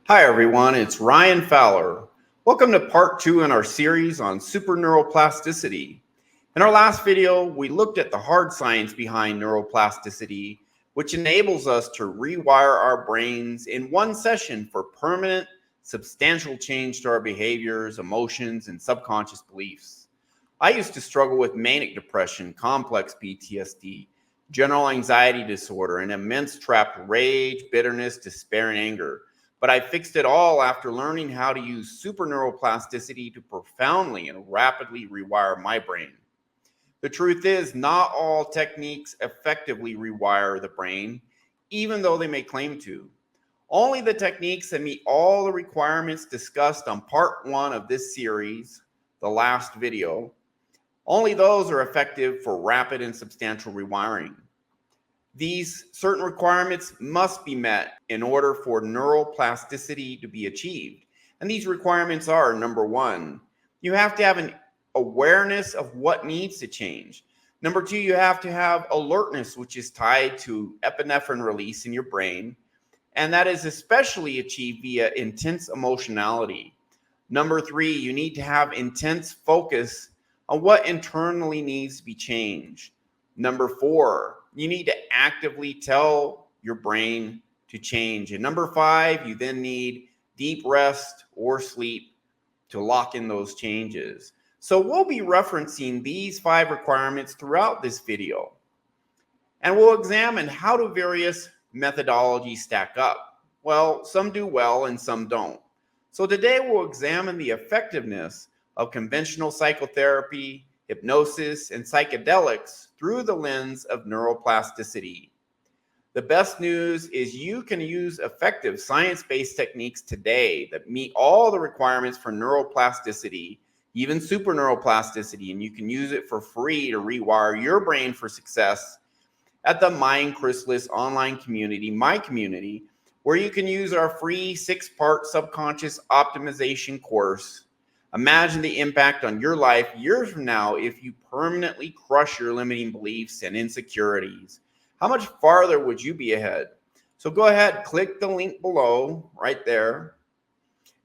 Hi everyone, it's Ryan Fowler. Welcome to part 2 in our series on SuperNeuroplasticity. In our last video, we looked at the hard science behind neuroplasticity, which enables us to rewire our brains in one session for permanent, substantial change to our behaviors, emotions, and subconscious beliefs. I used to struggle with manic depression, complex PTSD, general anxiety disorder, and immense trapped rage, bitterness, despair, and anger. But I fixed it all after learning how to use superneuroplasticity to profoundly and rapidly rewire my brain. The truth is, not all techniques effectively rewire the brain, even though they may claim to. Only the techniques that meet all the requirements discussed on part 1 of this series, the last video, only those are effective for rapid and substantial rewiring. These certain requirements must be met in order for neuroplasticity to be achieved. And these requirements are, number 1, you have to have an awareness of what needs to change. Number 2, you have to have alertness, which is tied to epinephrine release in your brain. And that is especially achieved via intense emotionality. Number 3, you need to have intense focus on what internally needs to be changed. Number 4, you need to actively tell your brain to change. And number 5, you then need deep rest or sleep to lock in those changes. So we'll be referencing these 5 requirements throughout this video. And we'll examine how do various methodologies stack up. Well, some do well and some don't. So today we'll examine the effectiveness of conventional psychotherapy, hypnosis, and psychedelics through the lens of neuroplasticity. The best news is you can use effective science-based techniques today that meet all the requirements for neuroplasticity, even superneuroplasticity, and you can use it for free to rewire your brain for success at the Mind Chrysalis online community, my community, where you can use our free 6-part subconscious optimization course. Imagine the impact on your life years from now if you permanently crush your limiting beliefs and insecurities. How much farther would you be ahead? So go ahead, click the link below right there,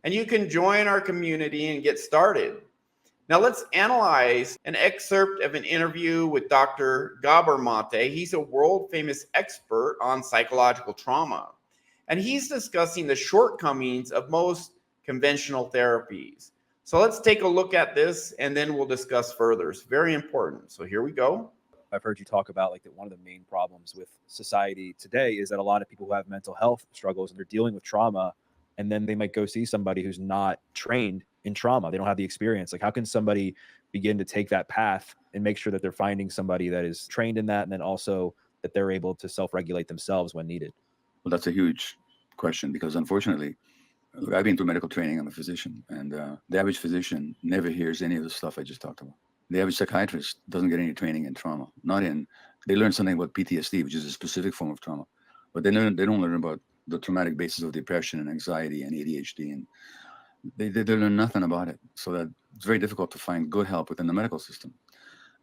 and you can join our community and get started. Now let's analyze an excerpt of an interview with Dr. Gabor Mate. He's a world-famous expert on psychological trauma, and he's discussing the shortcomings of most conventional therapies. So let's take a look at this and then we'll discuss further. It's very important. So here we go. I've heard you talk about that one of the main problems with society today is that a lot of people who have mental health struggles and they're dealing with trauma, and then they might go see somebody who's not trained in trauma. They don't have the experience. How can somebody begin to take that path and make sure that they're finding somebody that is trained in that, and then also that they're able to self-regulate themselves when needed? Well, that's a huge question because unfortunately, look, I've been through medical training. I'm a physician, and the average physician never hears any of the stuff I just talked about. The average psychiatrist doesn't get any training in trauma. They learn something about PTSD, which is a specific form of trauma, but they don't learn about the traumatic basis of depression and anxiety and ADHD, and they learn nothing about it. So that it's very difficult to find good help within the medical system.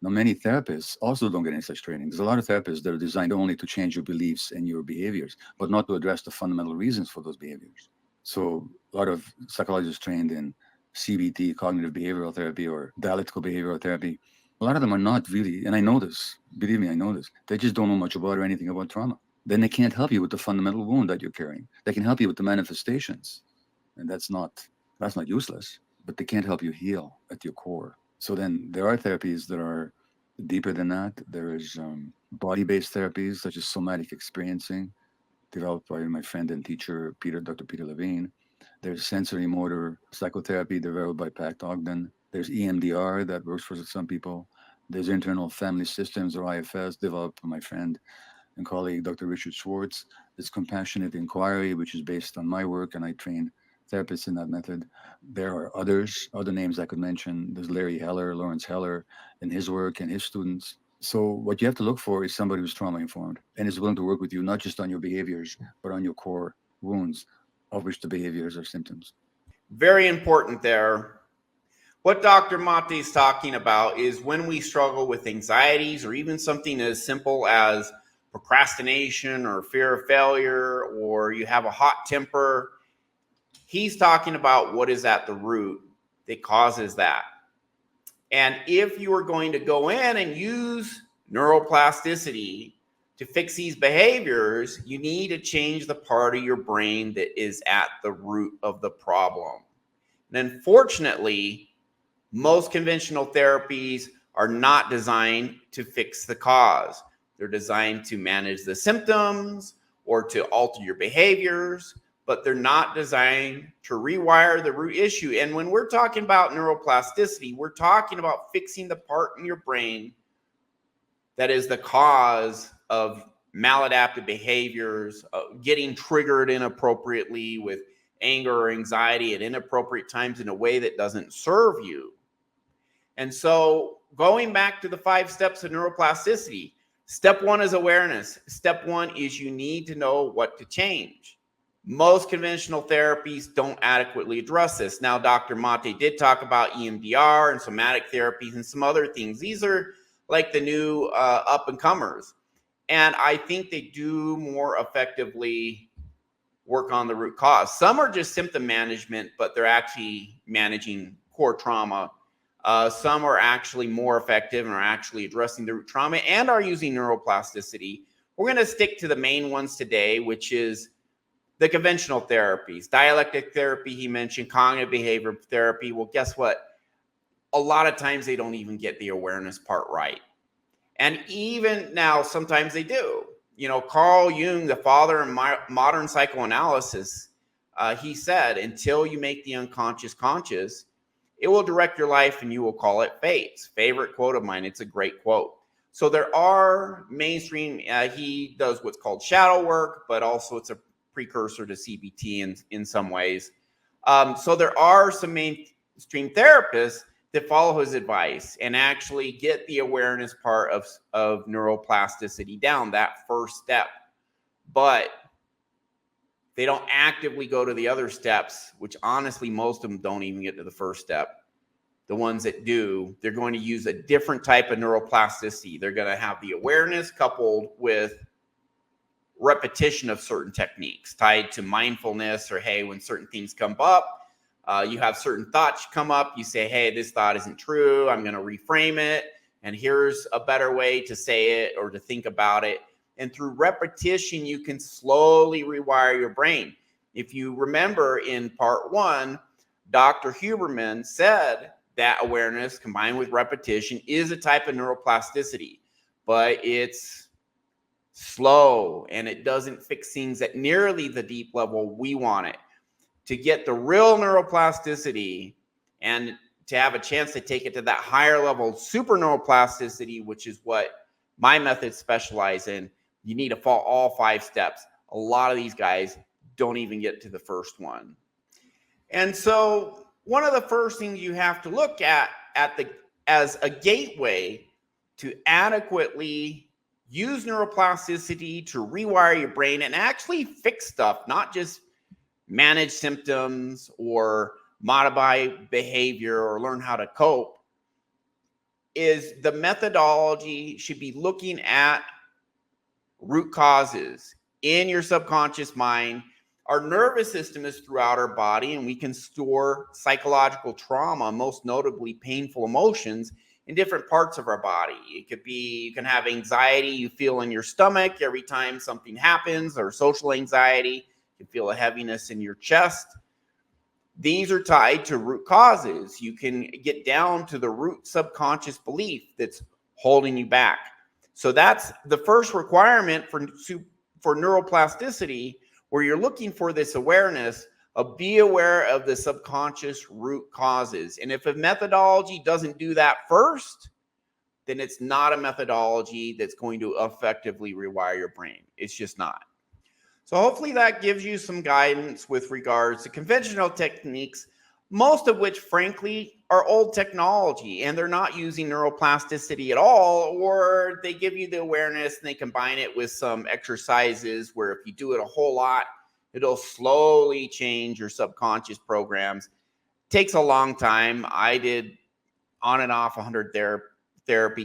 Now, many therapists also don't get any such training. There's a lot of therapists that are designed only to change your beliefs and your behaviors, but not to address the fundamental reasons for those behaviors. So a lot of psychologists trained in CBT, cognitive behavioral therapy, or dialectical behavioral therapy, a lot of them are not really, and I know this, believe me, I know this, they just don't know much about or anything about trauma. Then they can't help you with the fundamental wound that you're carrying. They can help you with the manifestations, and that's not useless, but they can't help you heal at your core. So then there are therapies that are deeper than that. There is body-based therapies such as somatic experiencing, developed by my friend and teacher, Dr. Peter Levine. There's sensory motor psychotherapy developed by Pat Ogden. There's EMDR that works for some people. There's internal family systems, or IFS, developed by my friend and colleague, Dr. Richard Schwartz. There's compassionate inquiry, which is based on my work, and I train therapists in that method. There are other names I could mention. There's Larry Heller, Lawrence Heller, and his work and his students. So what you have to look for is somebody who's trauma-informed and is willing to work with you, not just on your behaviors, but on your core wounds, of which the behaviors are symptoms. Very important there. What Dr. Mate is talking about is when we struggle with anxieties or even something as simple as procrastination or fear of failure, or you have a hot temper, He's talking about what is at the root that causes that. And if you are going to go in and use neuroplasticity to fix these behaviors, you need to change the part of your brain that is at the root of the problem. And unfortunately, most conventional therapies are not designed to fix the cause. They're designed to manage the symptoms or to alter your behaviors, but they're not designed to rewire the root issue. And when we're talking about neuroplasticity, we're talking about fixing the part in your brain that is the cause of maladaptive behaviors, getting triggered inappropriately with anger or anxiety at inappropriate times in a way that doesn't serve you. And so going back to the 5 steps of neuroplasticity, step 1 is awareness. Step 1 is you need to know what to change. Most conventional therapies don't adequately address this. Now, Dr. Mate did talk about EMDR and somatic therapies and some other things. These are like the new up-and-comers. And I think they do more effectively work on the root cause. Some are just symptom management, but they're actually managing core trauma. Some are actually more effective and are actually addressing the root trauma and are using neuroplasticity. We're going to stick to the main ones today, which is the conventional therapies. Dialectic therapy, he mentioned, cognitive behavior therapy. Well, guess what? A lot of times they don't even get the awareness part right. And even now, sometimes they do. You know, Carl Jung, the father of modern psychoanalysis, he said, until you make the unconscious conscious, it will direct your life and you will call it fate. Favorite quote of mine. It's a great quote. So there are mainstream, he does what's called shadow work, but also it's a precursor to CBT in some ways. So there are some mainstream therapists that follow his advice and actually get the awareness part of neuroplasticity down, that first step. But they don't actively go to the other steps, which honestly, most of them don't even get to the first step. The ones that do, they're going to use a different type of neuroplasticity. They're going to have the awareness coupled with repetition of certain techniques tied to mindfulness, or hey, when certain things come up, you have certain thoughts come up, you say, hey, this thought isn't true, I'm going to reframe it, and here's a better way to say it or to think about it. And through repetition, you can slowly rewire your brain. If you remember in part 1, Dr. Huberman said that awareness combined with repetition is a type of neuroplasticity, but it's slow and it doesn't fix things at nearly the deep level we want it. To get the real neuroplasticity and to have a chance to take it to that higher level SuperNeuroplasticity, which is what my methods specialize in, you need to follow all 5 steps. A lot of these guys don't even get to the first one. And so one of the first things you have to look at as a gateway to adequately use neuroplasticity to rewire your brain and actually fix stuff, not just manage symptoms or modify behavior or learn how to cope, is the methodology should be looking at root causes in your subconscious mind. Our nervous system is throughout our body, and we can store psychological trauma, most notably painful emotions, in different parts of our body. It could be, you can have anxiety you feel in your stomach every time something happens, or social anxiety. You can feel a heaviness in your chest. These are tied to root causes. You can get down to the root subconscious belief that's holding you back. So that's the first requirement for neuroplasticity, where you're looking for this awareness of be aware of the subconscious root causes. And if a methodology doesn't do that first, then it's not a methodology that's going to effectively rewire your brain. It's just not. So hopefully that gives you some guidance with regards to conventional techniques, most of which, frankly, are old technology, and they're not using neuroplasticity at all, or they give you the awareness and they combine it with some exercises where if you do it a whole lot, it'll slowly change your subconscious programs. It takes a long time. I did on and off 100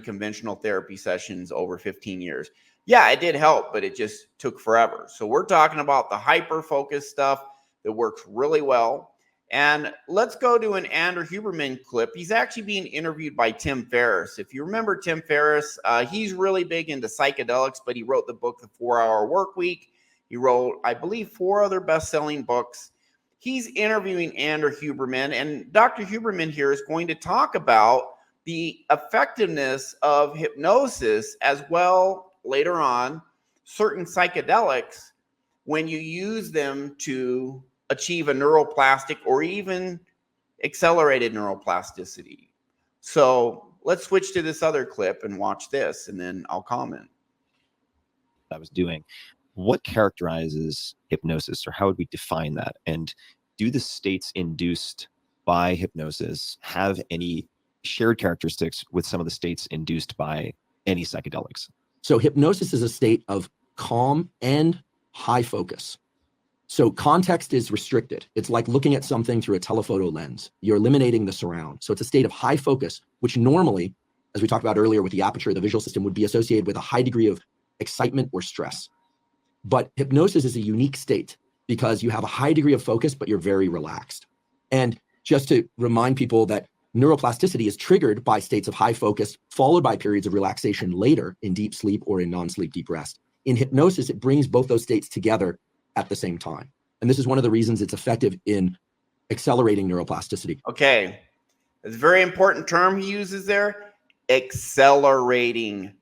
conventional therapy sessions over 15 years. Yeah, it did help, but it just took forever. So we're talking about the hyper-focused stuff, that works really well. And let's go to an Andrew Huberman clip. He's actually being interviewed by Tim Ferriss. If you remember Tim Ferriss, he's really big into psychedelics, but he wrote the book, The 4-Hour Workweek. He wrote, I believe, 4 other best-selling books. He's interviewing Andrew Huberman, and Dr. Huberman here is going to talk about the effectiveness of hypnosis, as well later on, certain psychedelics, when you use them to achieve a neuroplastic or even accelerated neuroplasticity. So let's switch to this other clip and watch this, and then I'll comment. I was doing. What characterizes hypnosis, or how would we define that? And do the states induced by hypnosis have any shared characteristics with some of the states induced by any psychedelics? So hypnosis is a state of calm and high focus. So context is restricted. It's like looking at something through a telephoto lens. You're eliminating the surround. So it's a state of high focus, which normally, as we talked about earlier with the aperture of the visual system, would be associated with a high degree of excitement or stress. But hypnosis is a unique state because you have a high degree of focus, but you're very relaxed. And just to remind people that neuroplasticity is triggered by states of high focus, followed by periods of relaxation later in deep sleep or in non-sleep deep rest. In hypnosis, it brings both those states together at the same time. And this is one of the reasons it's effective in accelerating neuroplasticity. Okay, it's a very important term he uses there, accelerating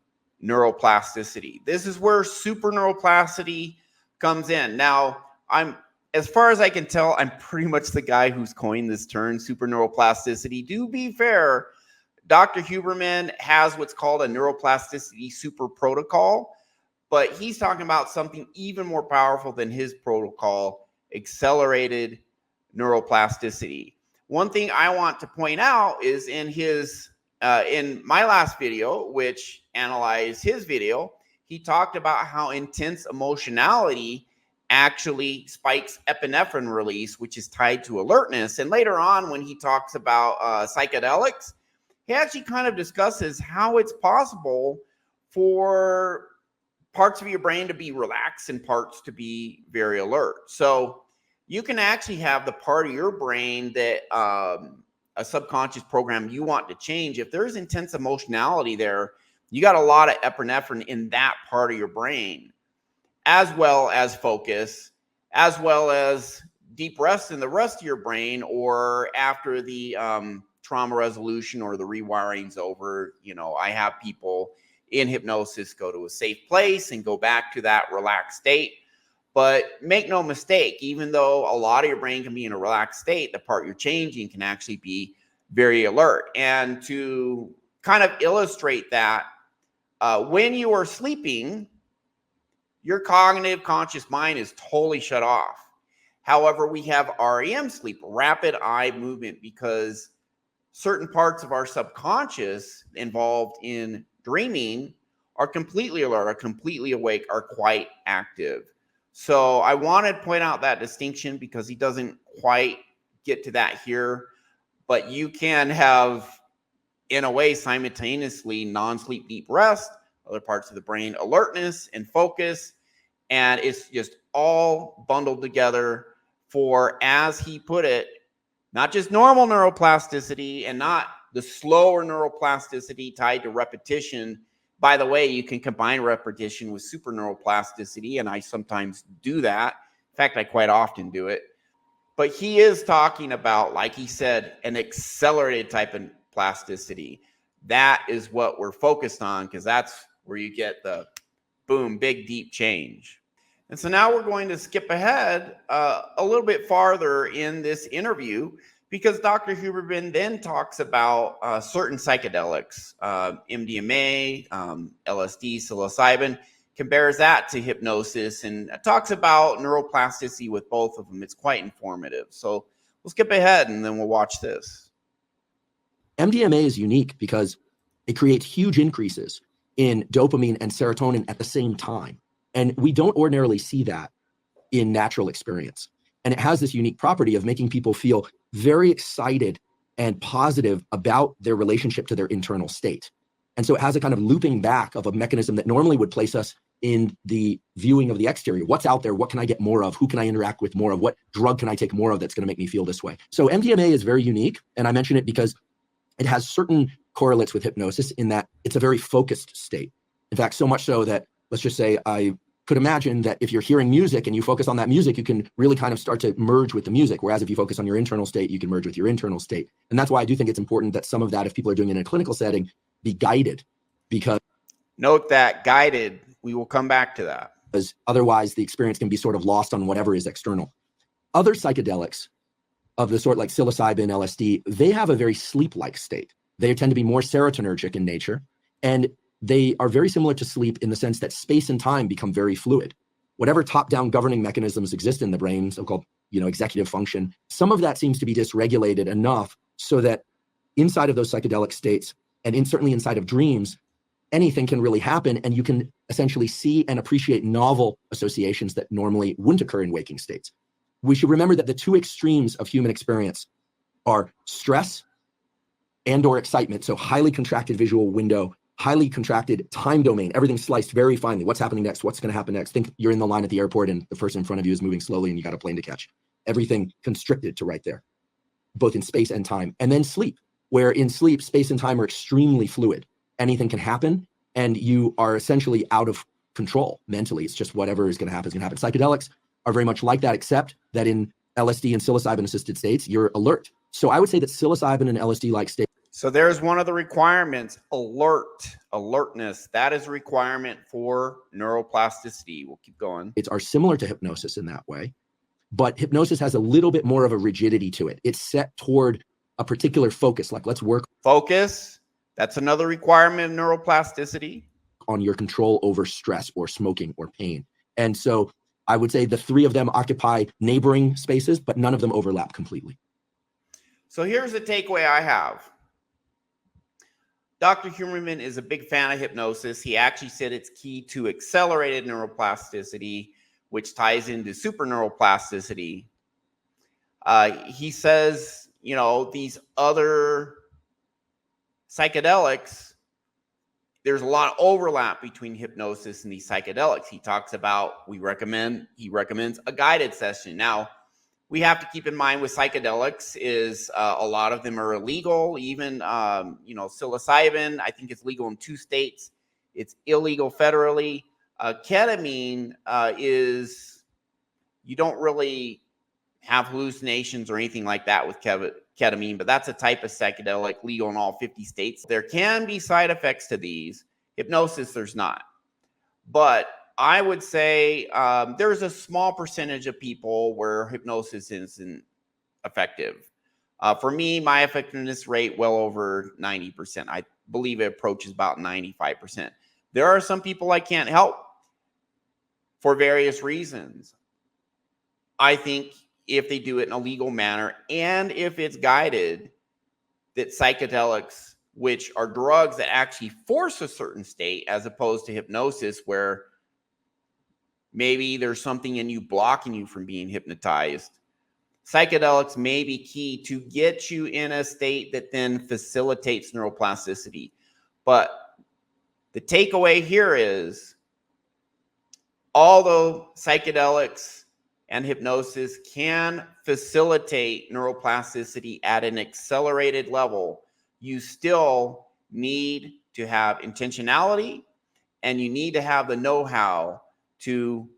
neuroplasticity. This is where SuperNeuroplasticity comes in. Now, as far as I can tell, I'm pretty much the guy who's coined this term, SuperNeuroplasticity. To be fair, Dr. Huberman has what's called a neuroplasticity super protocol, but he's talking about something even more powerful than his protocol, accelerated neuroplasticity. One thing I want to point out is in my last video, which analyzed his video, he talked about how intense emotionality actually spikes epinephrine release, which is tied to alertness. And later on, when he talks about psychedelics, he actually kind of discusses how it's possible for parts of your brain to be relaxed and parts to be very alert. So you can actually have the part of your brain that a subconscious program you want to change. If there's intense emotionality there, you got a lot of epinephrine in that part of your brain, as well as focus, as well as deep rest in the rest of your brain, or after the trauma resolution or the rewiring's over. You know, I have people in hypnosis go to a safe place and go back to that relaxed state. But make no mistake, even though a lot of your brain can be in a relaxed state, the part you're changing can actually be very alert. And to kind of illustrate that, when you are sleeping, your cognitive conscious mind is totally shut off. However, we have REM sleep, rapid eye movement, because certain parts of our subconscious involved in dreaming are completely alert, are completely awake, are quite active. So I wanted to point out that distinction because he doesn't quite get to that here, but you can have, in a way, simultaneously non-sleep deep rest, other parts of the brain alertness and focus, and it's just all bundled together for, as he put it, not just normal neuroplasticity and not the slower neuroplasticity tied to repetition. By the way, you can combine repetition with SuperNeuroplasticity, and I sometimes do that. In fact, I quite often do it. But he is talking about, like he said, an accelerated type of plasticity. That is what we're focused on, because that's where you get the boom, big, deep change. And so now we're going to skip ahead a little bit farther in this interview, because Dr. Huberman then talks about certain psychedelics, MDMA, LSD, psilocybin, compares that to hypnosis and talks about neuroplasticity with both of them. It's quite informative. So we'll skip ahead and then we'll watch this. MDMA is unique because it creates huge increases in dopamine and serotonin at the same time. And we don't ordinarily see that in natural experience. And it has this unique property of making people feel very excited and positive about their relationship to their internal state. And so it has a kind of looping back of a mechanism that normally would place us in the viewing of the exterior. What's out there? What can I get more of? Who can I interact with more of? What drug can I take more of that's going to make me feel this way? So MDMA is very unique. And I mention it because it has certain correlates with hypnosis in that it's a very focused state. In fact, so much so that, let's just say, I could imagine that if you're hearing music and you focus on that music, you can really kind of start to merge with the music. Whereas if you focus on your internal state, you can merge with your internal state. And that's why I do think it's important that some of that, if people are doing it in a clinical setting, be guided, because Note that guided, we will come back to that. Otherwise the experience can be sort of lost on whatever is external. Other psychedelics of the sort like psilocybin, LSD, they have a very sleep-like state. They tend to be more serotonergic in nature, and they are very similar to sleep in the sense that space and time become very fluid. Whatever top-down governing mechanisms exist in the brain, so-called, executive function, some of that seems to be dysregulated enough so that inside of those psychedelic states, and certainly inside of dreams, anything can really happen, and you can essentially see and appreciate novel associations that normally wouldn't occur in waking states. We should remember that the two extremes of human experience are stress and/or excitement, so highly contracted visual window, highly contracted time domain, everything sliced very finely. What's happening next? What's going to happen next? Think you're in the line at the airport and the person in front of you is moving slowly and you got a plane to catch. Everything constricted to right there, both in space and time. And then sleep, where in sleep, space and time are extremely fluid. Anything can happen, and you are essentially out of control mentally. It's just whatever is going to happen is going to happen. Psychedelics are very much like that, except that in LSD and psilocybin-assisted states, you're alert. So I would say that psilocybin and LSD-like states. So there's one of the requirements, alertness. That is a requirement for neuroplasticity. We'll keep going. Are similar to hypnosis in that way, but hypnosis has a little bit more of a rigidity to it. It's set toward a particular focus, like let's work. Focus, that's another requirement of neuroplasticity. On your control over stress or smoking or pain. And so I would say the three of them occupy neighboring spaces, but none of them overlap completely. So here's the takeaway I have. Dr. Huberman is a big fan of hypnosis. He actually said it's key to accelerated neuroplasticity, which ties into SuperNeuroplasticity. He says, these other psychedelics, there's a lot of overlap between hypnosis and these psychedelics. He talks about, he recommends a guided session. Now, we have to keep in mind with psychedelics is a lot of them are illegal. Even, psilocybin, I think it's legal in 2 states. It's illegal federally. Ketamine is, you don't really have hallucinations or anything like that with ketamine, but that's a type of psychedelic legal in all 50 states. There can be side effects to these. Hypnosis, there's not. But I would say there's a small percentage of people where hypnosis isn't effective. For me, my effectiveness rate well over 90%. I believe it approaches about 95%. There are some people I can't help for various reasons. I think if they do it in a legal manner and if it's guided, that psychedelics, which are drugs that actually force a certain state as opposed to hypnosis where maybe there's something in you blocking you from being hypnotized. Psychedelics may be key to get you in a state that then facilitates neuroplasticity. But the takeaway here is, although psychedelics and hypnosis can facilitate neuroplasticity at an accelerated level, you still need to have intentionality and you need to have the know-how to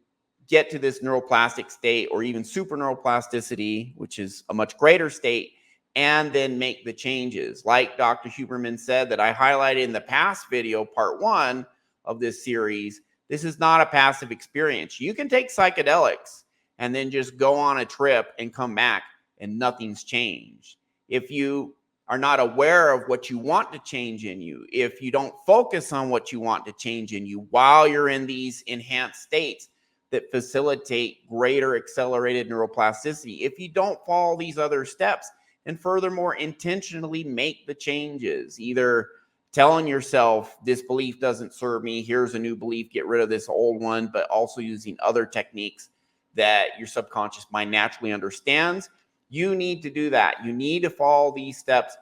get to this neuroplastic state or even super neuroplasticity, which is a much greater state, and then make the changes. Like Dr. Huberman said that I highlighted in the past video, part 1 of this series, this is not a passive experience. You can take psychedelics and then just go on a trip and come back and nothing's changed. If you are not aware of what you want to change in you, if you don't focus on what you want to change in you while you're in these enhanced states that facilitate greater accelerated neuroplasticity, if you don't follow these other steps and furthermore intentionally make the changes, either telling yourself this belief doesn't serve me, here's a new belief, get rid of this old one, but also using other techniques that your subconscious mind naturally understands, you need to do that. You need to follow these steps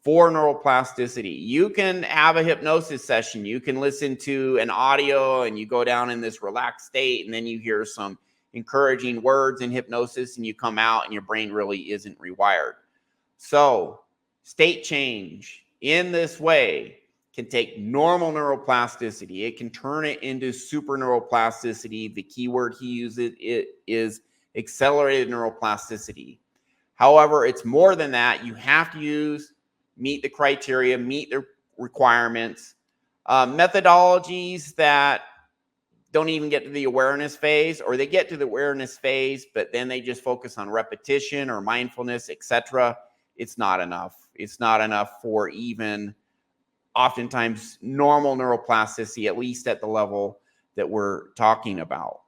for neuroplasticity. You can have a hypnosis session. You can listen to an audio and you go down in this relaxed state, and then you hear some encouraging words in hypnosis and you come out and your brain really isn't rewired. So state change in this way can take normal neuroplasticity. It can turn it into super neuroplasticity. The key word he uses is accelerated neuroplasticity. However, it's more than that. You have to meet the criteria, meet the requirements, methodologies that don't even get to the awareness phase, or they get to the awareness phase, but then they just focus on repetition or mindfulness, etc. It's not enough. It's not enough for even oftentimes normal neuroplasticity, at least at the level that we're talking about.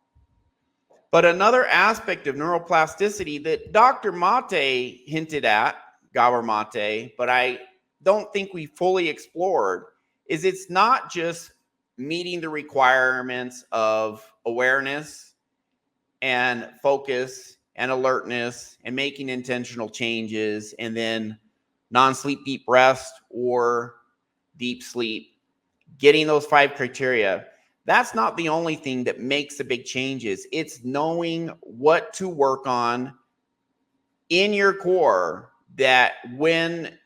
But another aspect of neuroplasticity that Dr. Mate hinted at, Gabor Mate, but I don't think we fully explored, is it's not just meeting the requirements of awareness and focus and alertness and making intentional changes and then non-sleep deep rest or deep sleep, getting those 5 criteria. That's not the only thing that makes the big changes. It's knowing what to work on in your core, that when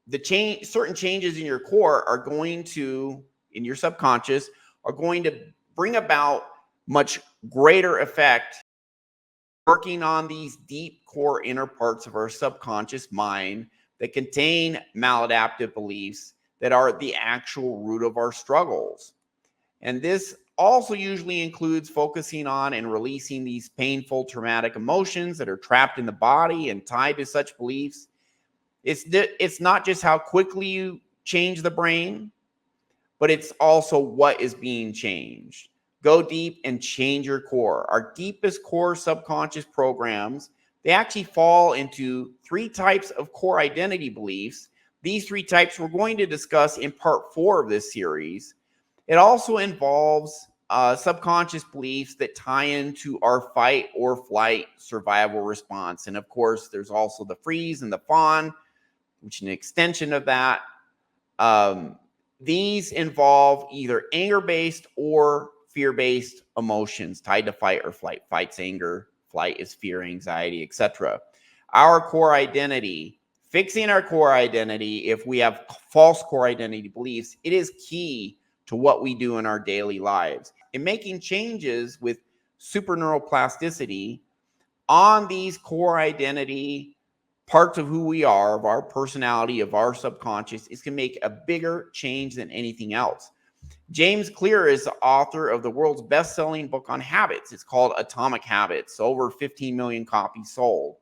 the certain changes in your core are going to, in your subconscious, are going to bring about much greater effect working on these deep core inner parts of our subconscious mind that contain maladaptive beliefs that are the actual root of our struggles. And this also usually includes focusing on and releasing these painful, traumatic emotions that are trapped in the body and tied to such beliefs. It's not just how quickly you change the brain, but it's also what is being changed. Go deep and change your core. Our deepest core subconscious programs, they actually fall into 3 types of core identity beliefs. These 3 types we're going to discuss in part 4 of this series. It also involves subconscious beliefs that tie into our fight or flight survival response. And of course, there's also the freeze and the fawn, which is an extension of that. These involve either anger-based or fear-based emotions tied to fight or flight. Fight's anger, flight is fear, anxiety, etc. Our core identity, fixing our core identity, if we have false core identity beliefs, it is key to what we do in our daily lives. And making changes with SuperNeuroplasticity on these core identity parts of who we are, of our personality, of our subconscious, is going to make a bigger change than anything else. James Clear is the author of the world's best-selling book on habits. It's called Atomic Habits, over 15 million copies sold.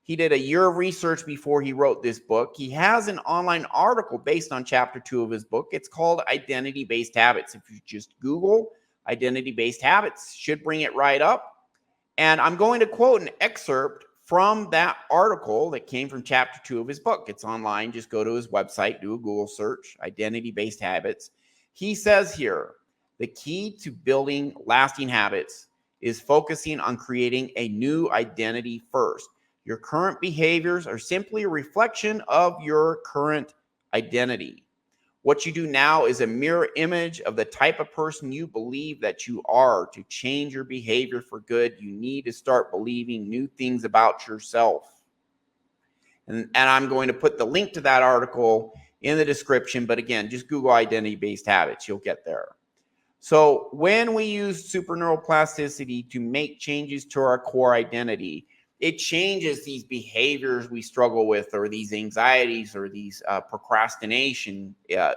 He did a year of research before he wrote this book. He has an online article based on chapter 2 of his book. It's called Identity-Based Habits. If you just Google Identity-Based Habits, should bring it right up. And I'm going to quote an excerpt from that article that came from chapter 2 of his book. It's online. Just go to his website, do a Google search, Identity-Based Habits. He says here, the key to building lasting habits is focusing on creating a new identity first. Your current behaviors are simply a reflection of your current identity. What you do now is a mirror image of the type of person you believe that you are. To change your behavior for good, you need to start believing new things about yourself. And I'm going to put the link to that article in the description. But again, just Google identity-based habits. You'll get there. So when we use SuperNeuroplasticity to make changes to our core identity, it changes these behaviors we struggle with, or these anxieties, or these procrastination,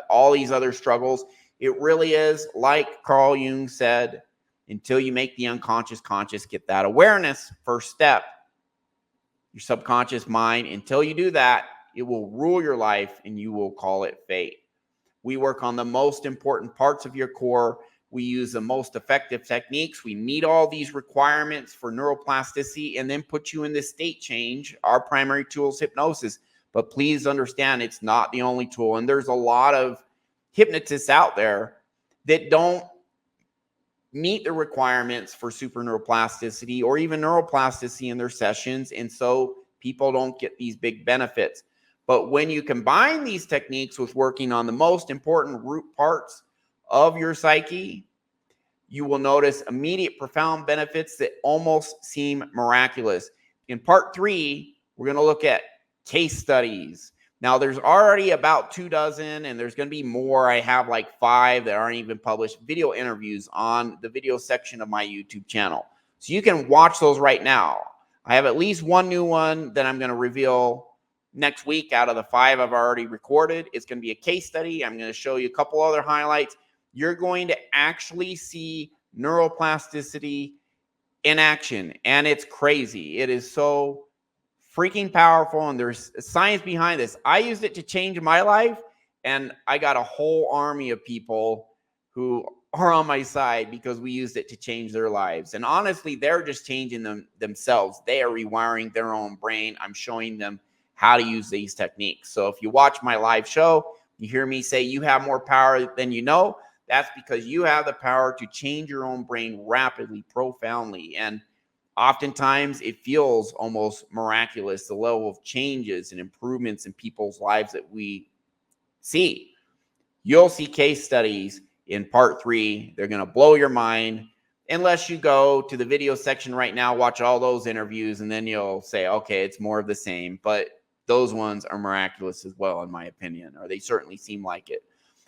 all these other struggles. It really is, like Carl Jung said, until you make the unconscious conscious, get that awareness. First step, your subconscious mind. Until you do that, it will rule your life and you will call it fate. We work on the most important parts of your core. We use the most effective techniques. We meet all these requirements for neuroplasticity and then put you in this state change. Our primary tool is hypnosis. But please understand, it's not the only tool. And there's a lot of hypnotists out there that don't meet the requirements for SuperNeuroplasticity or even neuroplasticity in their sessions. And so people don't get these big benefits. But when you combine these techniques with working on the most important root parts of your psyche, you will notice immediate profound benefits that almost seem miraculous. In part 3, we're going to look at case studies. Now, there's already about 24, and there's going to be more. I have like 5 that aren't even published video interviews on the video section of my YouTube channel. So you can watch those right now. I have at least one new one that I'm going to reveal next week out of the 5 I've already recorded. It's going to be a case study. I'm going to show you a couple other highlights. You're going to actually see neuroplasticity in action, and it's crazy. It is so freaking powerful, and there's science behind this. I used it to change my life, and I got a whole army of people who are on my side because we used it to change their lives. And honestly, they're just changing themselves. They are rewiring their own brain. I'm showing them how to use these techniques. So if you watch my live show, you hear me say you have more power than you know. That's because you have the power to change your own brain rapidly, profoundly. And oftentimes it feels almost miraculous, the level of changes and improvements in people's lives that we see. You'll see case studies in part 3. They're going to blow your mind. Unless you go to the video section right now, watch all those interviews, and then you'll say, okay, it's more of the same. But those ones are miraculous as well, in my opinion, or they certainly seem like it.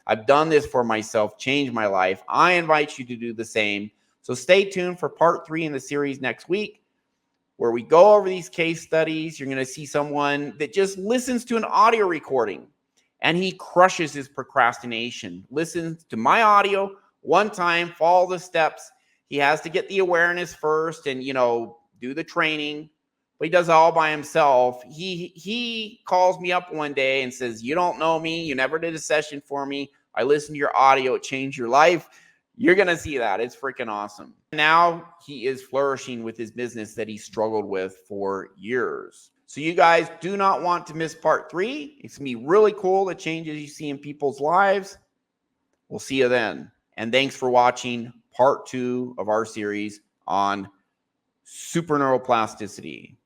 I've done this for myself, changed my life. I invite you to do the same. So stay tuned for part 3 in the series next week, where we go over these case studies. You're going to see someone that just listens to an audio recording, and he crushes his procrastination. Listens to my audio one time, follow the steps. He has to get the awareness first and, do the training. But he does it all by himself. He calls me up one day and says, you don't know me. You never did a session for me. I listened to your audio. It changed your life. You're going to see that. It's freaking awesome. Now he is flourishing with his business that he struggled with for years. So you guys do not want to miss part 3. It's going to be really cool, the changes you see in people's lives. We'll see you then. And thanks for watching part 2 of our series on SuperNeuroplasticity.